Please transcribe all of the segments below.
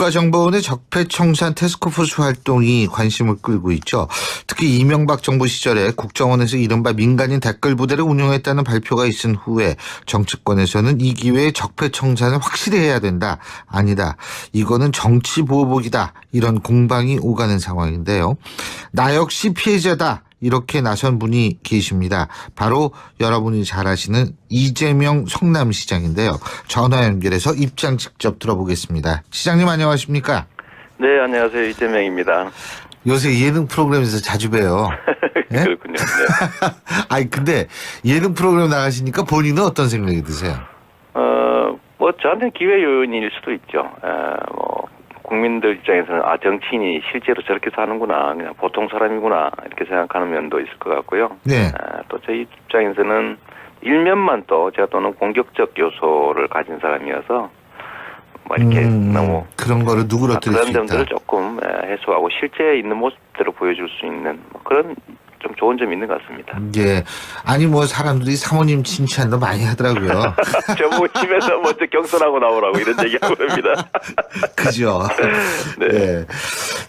국가정보원의 적폐청산 태스크포스 활동이 관심을 끌고 있죠. 특히 이명박 정부 시절에 국정원에서 이른바 민간인 댓글 부대를 운영했다는 발표가 있은 후에 정치권에서는 이 기회에 적폐청산을 확실히 해야 된다. 아니다. 이거는 정치보복이다. 이런 공방이 오가는 상황인데요. 나 역시 피해자다. 이렇게 나선 분이 계십니다. 바로 여러분이 잘 아시는 이재명 성남시장인데요. 전화 연결해서 입장 직접 들어보겠습니다. 시장님 안녕하십니까? 네, 안녕하세요. 이재명입니다. 요새 예능 프로그램에서 자주 봬요. 네? 그렇군요. 네. 아니 근데 예능 프로그램 나가시니까 본인은 어떤 생각이 드세요? 뭐 저한테는 기회 요인일 수도 있죠. 국민들 입장에서는 정치인이 실제로 저렇게 사는구나, 그냥 보통 사람이구나 이렇게 생각하는 면도 있을 것 같고요. 네. 또 저희 입장에서는 일면만 또 제가 또는 공격적 요소를 가진 사람이어서 뭐 이렇게 너무 그런 거를 누그러뜨릴 수 그런 있다. 점들을 조금 해소하고 실제 있는 모습대로 보여줄 수 있는 뭐 그런 좀 좋은 점이 있는 것 같습니다. 예. 아니 뭐 사람들이 사모님 칭찬도 많이 하더라고요. 저보고 집에서 먼저 경선하고 나오라고 이런 얘기하고 그럽니다. 그죠. 네. 네.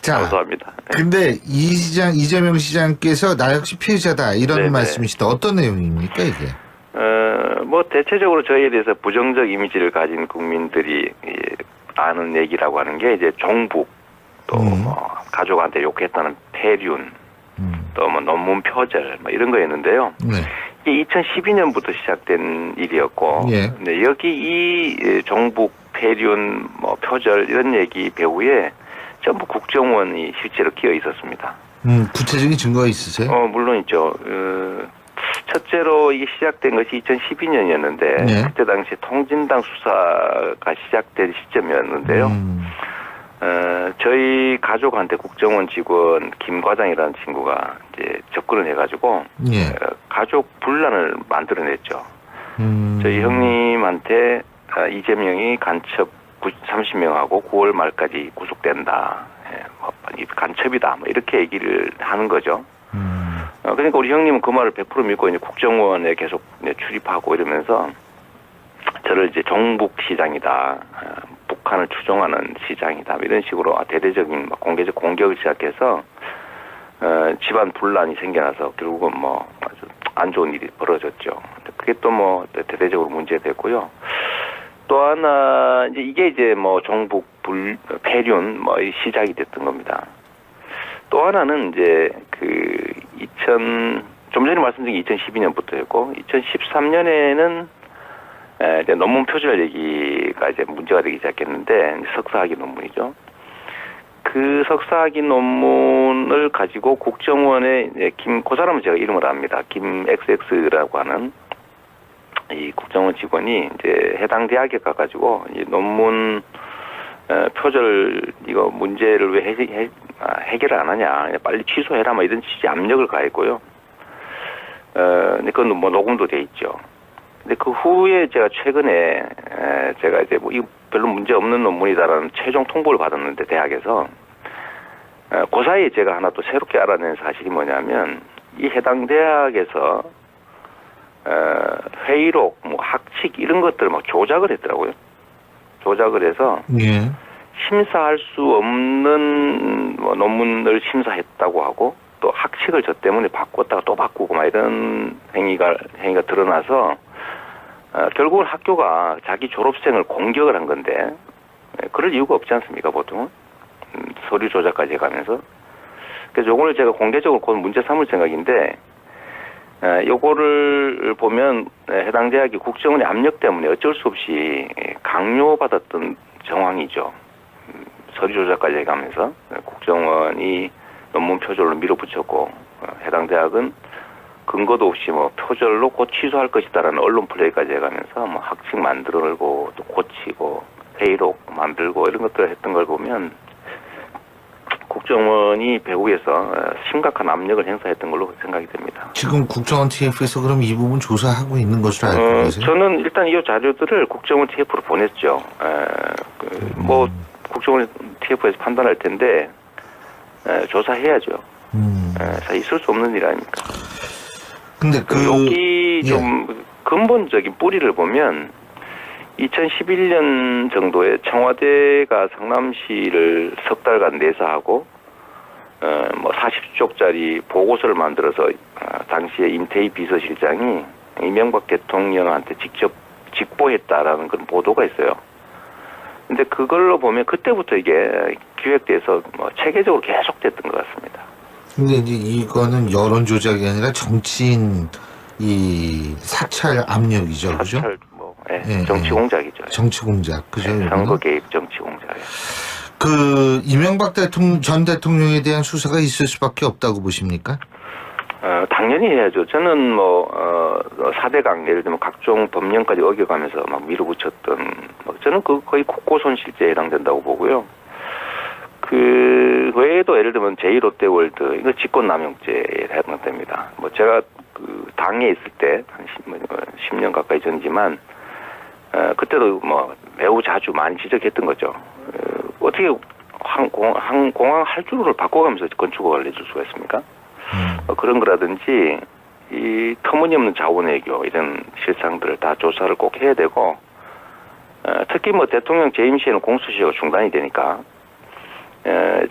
자, 감사합니다. 근데 이재명 시장께서 나 역시 피해자다 이런 네네. 말씀이시다. 어떤 내용입니까 이게? 뭐 대체적으로 저희에 대해서 부정적 이미지를 가진 국민들이 아는 얘기라고 하는 게 이제 종북, 또 뭐 가족한테 욕했다는 폐륜, 또 뭐 논문 표절 뭐 이런 거였는데요. 네. 이게 2012년부터 시작된 일이었고, 예. 근데 여기 이 종북, 폐륜, 뭐 표절 이런 얘기 배후에 전부 국정원이 실제로 끼어 있었습니다. 구체적인 증거가 있으세요? 물론 있죠. 첫째로 이게 시작된 것이 2012년이었는데 네. 그때 당시 통진당 수사가 시작된 시점이었는데요. 저희 가족한테 국정원 직원 김 과장이라는 친구가 이제 접근을 해가지고 예. 가족 분란을 만들어냈죠. 저희 형님한테 이재명이 간첩 30명하고 9월 말까지 구속된다. 뭐 간첩이다. 뭐 이렇게 얘기를 하는 거죠. 그러니까 우리 형님은 그 말을 100% 믿고 이제 국정원에 계속 출입하고 이러면서 저를 이제 종북 시장이다, 북한을 추종하는 시장이다 이런 식으로 대대적인 공개적 공격을 시작해서 집안 분란이 생겨나서 결국은 뭐 아주 안 좋은 일이 벌어졌죠. 그게 또 뭐 대대적으로 문제됐고요. 또 하나 이게 이제 뭐 종북 폐륜 뭐 시작이 됐던 겁니다. 또 하나는 이제 좀 전에 말씀드린 2012년부터였고 2013년에는 이제 논문 표절 얘기가 이제 문제가 되기 시작했는데 석사학위 논문이죠. 그 석사학위 논문을 가지고 국정원에 이제 그 사람은 제가 이름을 압니다. 김 XX라고 하는 이 국정원 직원이 이제 해당 대학에 가가지고 이 논문 표절 이거 문제를 왜 해결을 안 하냐, 빨리 취소해라, 뭐 이런 취지 압력을 가했고요. 근데 그건 뭐 녹음도 돼 있죠. 근데 그 후에 제가 최근에 제가 이제 뭐 이거 별로 문제 없는 논문이다라는 최종 통보를 받았는데 대학에서 그 사이에 제가 하나 또 새롭게 알아낸 사실이 뭐냐면 이 해당 대학에서 회의록, 뭐 학칙 이런 것들을 막 조작을 했더라고요. 조작을 해서 예. 심사할 수 없는 뭐 논문을 심사했다고 하고 또 학칙을 저 때문에 바꿨다가 또 바꾸고 막 이런 행위가 드러나서 결국은 학교가 자기 졸업생을 공격을 한 건데 그럴 이유가 없지 않습니까 보통은 서류 조작까지 해가면서. 그래서 요거를 제가 공개적으로 곧 문제 삼을 생각인데 요거를 보면 해당 대학이 국정원의 압력 때문에 어쩔 수 없이 강요받았던 정황이죠. 서류 조작까지 해가면서 국정원이 논문 표절로 밀어붙였고 해당 대학은 근거도 없이 뭐 표절로 곧 취소할 것이다라는 언론 플레이까지 해가면서 뭐 학칙 만들고 또 고치고 회의록 만들고 이런 것들을 했던 걸 보면 국정원이 배후에서 심각한 압력을 행사했던 걸로 생각이 됩니다. 지금 국정원 TF에서 그럼 이 부분 조사하고 있는 것으로 알고 계세요? 저는 일단 이 자료들을 국정원 TF로 보냈죠. 뭐 국정원 TF에서 판단할 텐데 조사해야죠. 있을 수 없는 일 아닙니까? 근데 여기 좀 근본적인 뿌리를 보면 2011년 정도에 청와대가 성남시를 석 달간 내사하고 뭐 40쪽짜리 보고서를 만들어서 당시에 임태희 비서실장이 이명박 대통령한테 직접 직보했다라는 그런 보도가 있어요. 근데 그걸로 보면 그때부터 이게 기획돼서 뭐 체계적으로 계속됐던 것 같습니다. 근데 이제 이거는 여론 조작이 아니라 정치인 이 사찰 압력이죠, 그죠? 사찰 정치 공작이죠. 정치 공작, 그죠? 선거 개입 정치 공작이에요. 그 이명박 전 대통령에 대한 수사가 있을 수밖에 없다고 보십니까? 당연히 해야죠. 저는 뭐 4대강 예를 들면 각종 법령까지 어겨가면서 막 밀어붙였던 저는 그 거의 국고손실죄에 해당된다고 보고요. 그 외에도 예를 들면 제2롯데월드 이거 직권남용죄에 해당됩니다. 뭐 제가 그 당에 있을 때 한 10년 가까이 전이지만 그때도 뭐 매우 자주 많이 지적했던 거죠. 어떻게 공항 할주로를 바꿔가면서 건축허가를 내줄 수가 있습니까? 그런 거라든지 이 터무니없는 자원외교 이런 실상들을 다 조사를 꼭 해야 되고 특히 뭐 대통령 재임 시에는 공수처가 중단이 되니까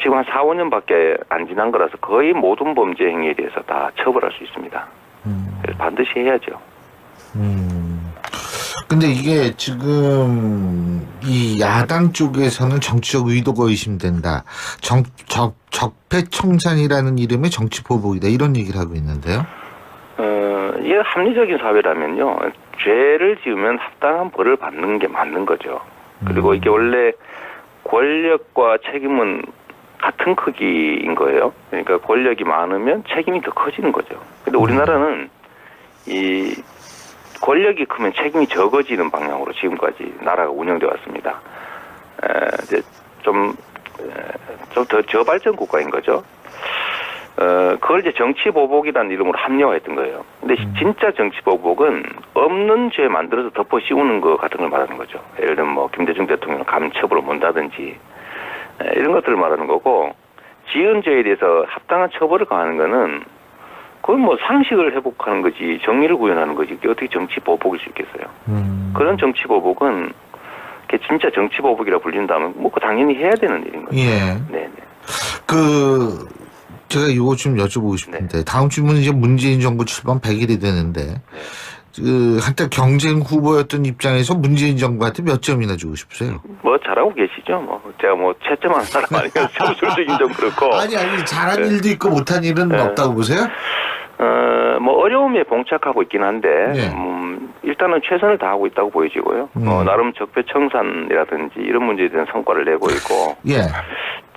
지금 한 4, 5년밖에 안 지난 거라서 거의 모든 범죄 행위에 대해서 다 처벌할 수 있습니다. 그래서 반드시 해야죠. 근데 이게 지금 이 야당 쪽에서는 정치적 의도가 의심된다. 적폐청산이라는 이름의 정치 보복이다. 이런 얘기를 하고 있는데요. 이게 합리적인 사회라면요. 죄를 지으면 합당한 벌을 받는 게 맞는 거죠. 그리고 이게 원래 권력과 책임은 같은 크기인 거예요. 그러니까 권력이 많으면 책임이 더 커지는 거죠. 근데 우리나라는 이 권력이 크면 책임이 적어지는 방향으로 지금까지 나라가 운영되어 왔습니다. 이제 좀 더 저발전 국가인 거죠. 그걸 이제 정치보복이라는 이름으로 합리화했던 거예요. 근데 진짜 정치보복은 없는 죄 만들어서 덮어 씌우는 것 같은 걸 말하는 거죠. 예를 들면 뭐 김대중 대통령 감처벌을 못한다든지 이런 것들을 말하는 거고, 지은 죄에 대해서 합당한 처벌을 가하는 거는 그건 뭐 상식을 회복하는 거지 정의를 구현하는 거지 그게 어떻게 정치보복일 수 있겠어요. 그런 정치보복은 그게 진짜 정치보복이라 불린다면 뭐 그 당연히 해야 되는 일인 거죠. 예. 네네. 제가 이거 좀 여쭤보고 싶은데 다음 주면 이제 문재인 정부 출범 100일이 되는데 한때 경쟁 후보였던 입장에서 문재인 정부한테 몇 점이나 주고 싶으세요? 뭐 잘하고 계시죠. 뭐 제가 뭐 채점하는 사람 아니어서 점수적인 좀 그렇고. 아니 잘한 일도 있고 못한 일은 없다고 보세요? 뭐 어려움에 봉착하고 있긴 한데 일단은 최선을 다하고 있다고 보여지고요. 나름 적폐청산이라든지 이런 문제에 대한 성과를 내고 있고. 예.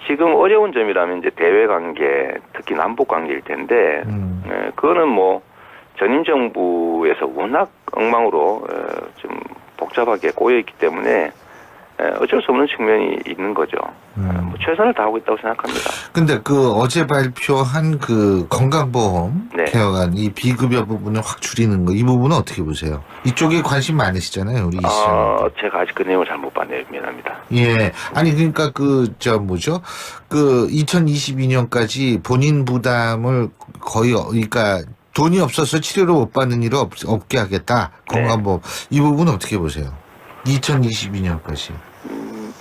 지금 어려운 점이라면 이제 대외 관계, 특히 남북 관계일 텐데, 그거는 뭐 전임 정부에서 워낙 엉망으로 좀 복잡하게 꼬여 있기 때문에 어쩔 수 없는 측면이 있는 거죠. 뭐 최선을 다하고 있다고 생각합니다. 근데 어제 발표한 건강보험 개혁안 이 비급여 부분을 확 줄이는 거 이 부분은 어떻게 보세요? 이쪽에 관심 많으시잖아요, 우리 이시영. 제가 아직 그 내용을 잘 못 봤네요, 미안합니다. 예, 아니 그러니까 2022년까지 본인 부담을 거의 그러니까 돈이 없어서 치료를 못 받는 일을 없게 하겠다. 건강보험 이 부분은 어떻게 보세요? 2022년까지.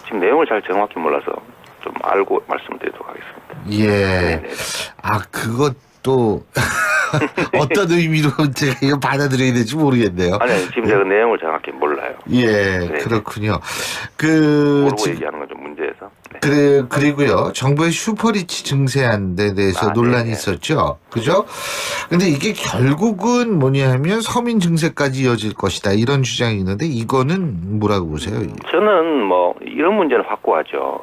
지금 내용을 잘 정확히 몰라서 좀 알고 말씀드리도록 하겠습니다. 예. 네네. 그것도 어떤 의미로 제가 이거 받아들여야 될지 모르겠네요. 아니, 지금 제가 내용을 정확히 몰라요. 예, 네네. 그렇군요. 모르고 얘기하는 건 좀 문제여서. 네. 그리고요, 정부의 슈퍼리치 증세안에 대해서 논란이 있었죠. 그죠? 근데 이게 결국은 뭐냐면 서민 증세까지 이어질 것이다. 이런 주장이 있는데 이거는 뭐라고 보세요? 저는 뭐 이런 문제는 확고하죠.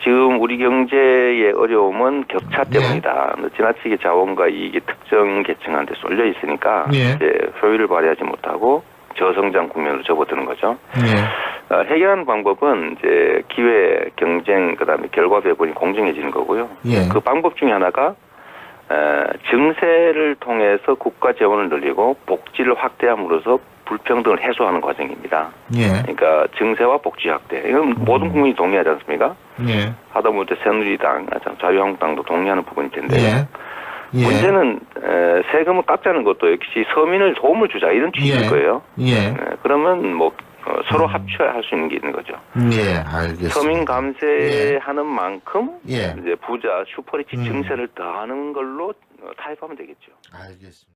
지금 우리 경제의 어려움은 격차 때문이다. 지나치게 자원과 이익이 특정 계층한테 쏠려 있으니까 이제 효율을 발휘하지 못하고 저성장 국면으로 접어드는 거죠. 해결하는 방법은 이제 기회, 경쟁, 그다음에 결과 배분이 공정해지는 거고요. 그 방법 중에 하나가 증세를 통해서 국가 재원을 늘리고 복지를 확대함으로써 불평등을 해소하는 과정입니다. 그러니까 증세와 복지 확대. 이건 모든 국민이 동의하지 않습니까? 하다못해 새누리당, 자유한국당도 동의하는 부분일 텐데. 문제는 세금을 깎자는 것도 역시 서민을 도움을 주자 이런 취지일 거예요. 그러면 뭐 서로 합쳐할 수 있는 게 있는 거죠. 예, 알겠습니다. 서민 감세하는 만큼 예. 이제 부자 슈퍼리치 증세를 더하는 걸로 타협하면 되겠죠. 알겠습니다.